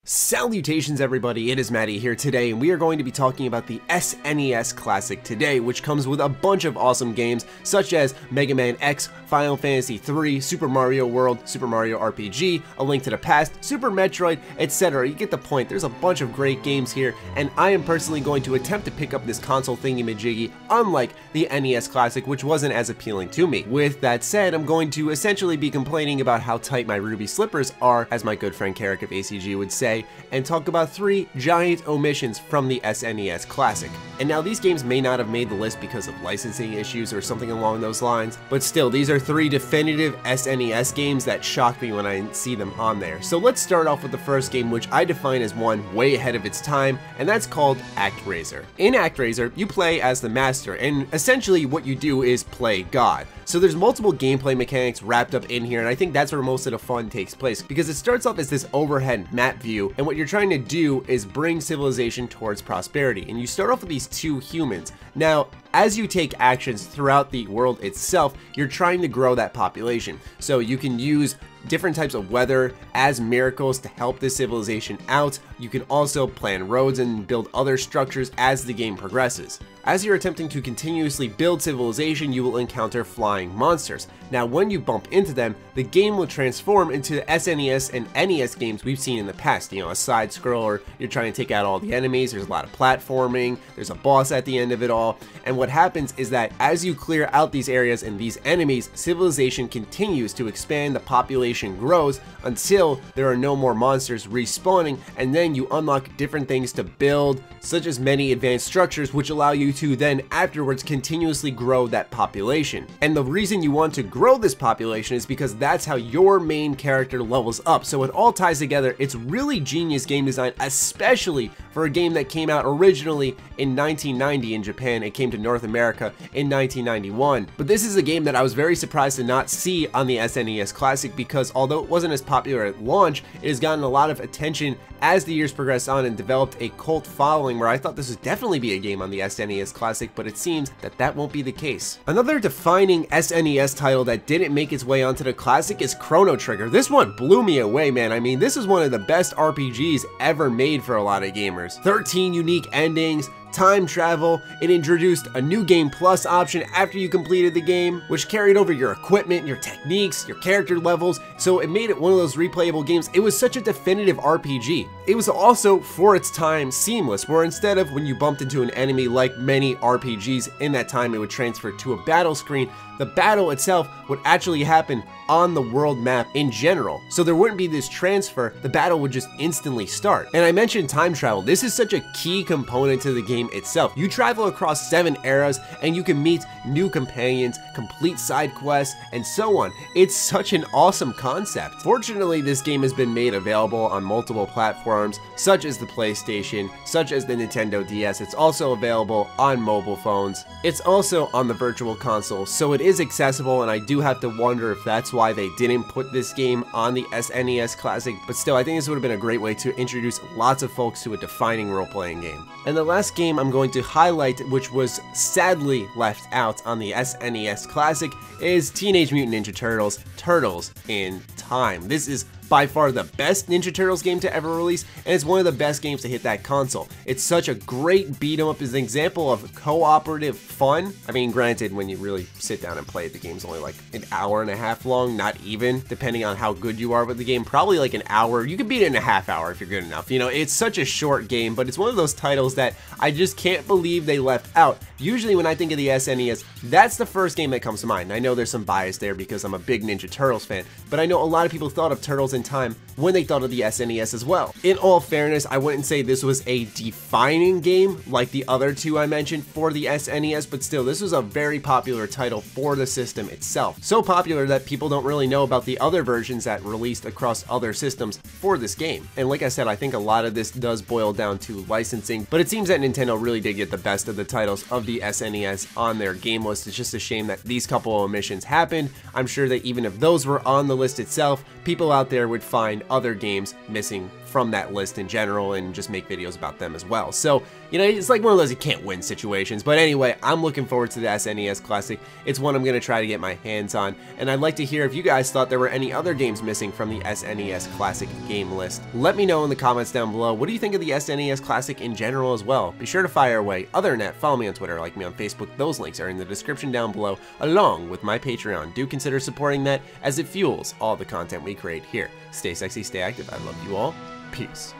Salutations everybody, it is Matty here today, and we are going to be talking about the SNES Classic today, which comes with a bunch of awesome games such as Mega Man X, Final Fantasy III, Super Mario World, Super Mario RPG, A Link to the Past, Super Metroid, etc. You get the point. There's a bunch of great games here, and I am personally going to attempt to pick up this console thingy-majiggy, unlike the NES Classic, which wasn't as appealing to me. With that said, I'm going to essentially be complaining about how tight my ruby slippers are, as my good friend Carrick of ACG would say, and talk about 3 giant omissions from the SNES Classic. And now these games may not have made the list because of licensing issues or something along those lines, but still, these are 3 definitive SNES games that shocked me when I see them on there. So let's start off with the first game, which I define as one way ahead of its time, and that's called ActRaiser. In ActRaiser, you play as the Master, and essentially what you do is play God. So there's multiple gameplay mechanics wrapped up in here, and I think that's where most of the fun takes place, because it starts off as this overhead map view, and what you're trying to do is bring civilization towards prosperity, and you start off with these 2 humans. Now, as you take actions throughout the world itself, you're trying to grow that population. So you can use different types of weather as miracles to help this civilization out. You can also plan roads and build other structures as the game progresses. As you're attempting to continuously build civilization, you will encounter flying monsters. Now, when you bump into them, the game will transform into the SNES and NES games we've seen in the past. You know, a side scroller, you're trying to take out all the enemies, there's a lot of platforming, there's a boss at the end of it all, and what happens is that as you clear out these areas and these enemies, civilization continues to expand, the population grows until there are no more monsters respawning, and then you unlock different things to build, such as many advanced structures, which allow you to then afterwards continuously grow that population. And the reason you want to grow this population is because that's how your main character levels up. So it all ties together. It's really genius game design, especially for a game that came out originally in 1990 in Japan. It came to North America in 1991. But this is a game that I was very surprised to not see on the SNES Classic, because although it wasn't as popular at launch, it has gotten a lot of attention as the years progressed on and developed a cult following, where I thought this would definitely be a game on the SNES Classic, but it seems that that won't be the case. Another defining SNES title that didn't make its way onto the Classic is Chrono Trigger. This one blew me away, man. I mean, this is one of the best RPGs ever made for a lot of gamers. 13 unique endings, time travel, it introduced a new game plus option after you completed the game, which carried over your equipment, your techniques, your character levels, so it made it one of those replayable games. It was such a definitive RPG. It was also, for its time, seamless, where instead of when you bumped into an enemy like many RPGs in that time, it would transfer to a battle screen, the battle itself would actually happen on the world map in general. So there wouldn't be this transfer, the battle would just instantly start. And I mentioned time travel. This is such a key component to the game itself. You travel across 7 eras and you can meet new companions, complete side quests, and so on. It's such an awesome concept. Fortunately, this game has been made available on multiple platforms, such as the PlayStation, such as the Nintendo DS. It's also available on mobile phones. It's also on the Virtual Console, so it is accessible, and I do have to wonder if that's why they didn't put this game on the SNES Classic, but still, I think this would have been a great way to introduce lots of folks to a defining role-playing game. And the last game I'm going to highlight, which was sadly left out on the SNES Classic, is Teenage Mutant Ninja Turtles: Turtles in Time. This is by far the best Ninja Turtles game to ever release, and it's one of the best games to hit that console. It's such a great beat 'em up. It's an example of cooperative fun. I mean, granted, when you really sit down and play it, the game's only like an hour and a half long, not even, depending on how good you are with the game. Probably like an hour. You can beat it in a half hour if you're good enough. You know, it's such a short game, but it's one of those titles that I just can't believe they left out. Usually when I think of the SNES, that's the first game that comes to mind. I know there's some bias there because I'm a big Ninja Turtles fan, but I know a lot of people thought of Turtles in Time when they thought of the SNES as well. In all fairness, I wouldn't say this was a defining game like the other 2 I mentioned for the SNES, but still, this was a very popular title for the system itself. So popular that people don't really know about the other versions that released across other systems for this game. And like I said, I think a lot of this does boil down to licensing, but it seems that Nintendo really did get the best of the titles of the SNES on their game list. It's just a shame that these couple of omissions happened. I'm sure that even if those were on the list itself, people out there would find other games missing from that list in general and just make videos about them as well. So, you know, it's like one of those you can't win situations. But anyway, I'm looking forward to the SNES Classic. It's one I'm going to try to get my hands on, and I'd like to hear if you guys thought there were any other games missing from the SNES Classic game list. Let me know in the comments down below. What do you think of the SNES Classic in general as well? Be sure to fire away. Other than that, follow me on Twitter, like me on Facebook. Those links are in the description down below, along with my Patreon. Do consider supporting that, as it fuels all the content we create here. Stay sexy, stay active. I love you all. Peace.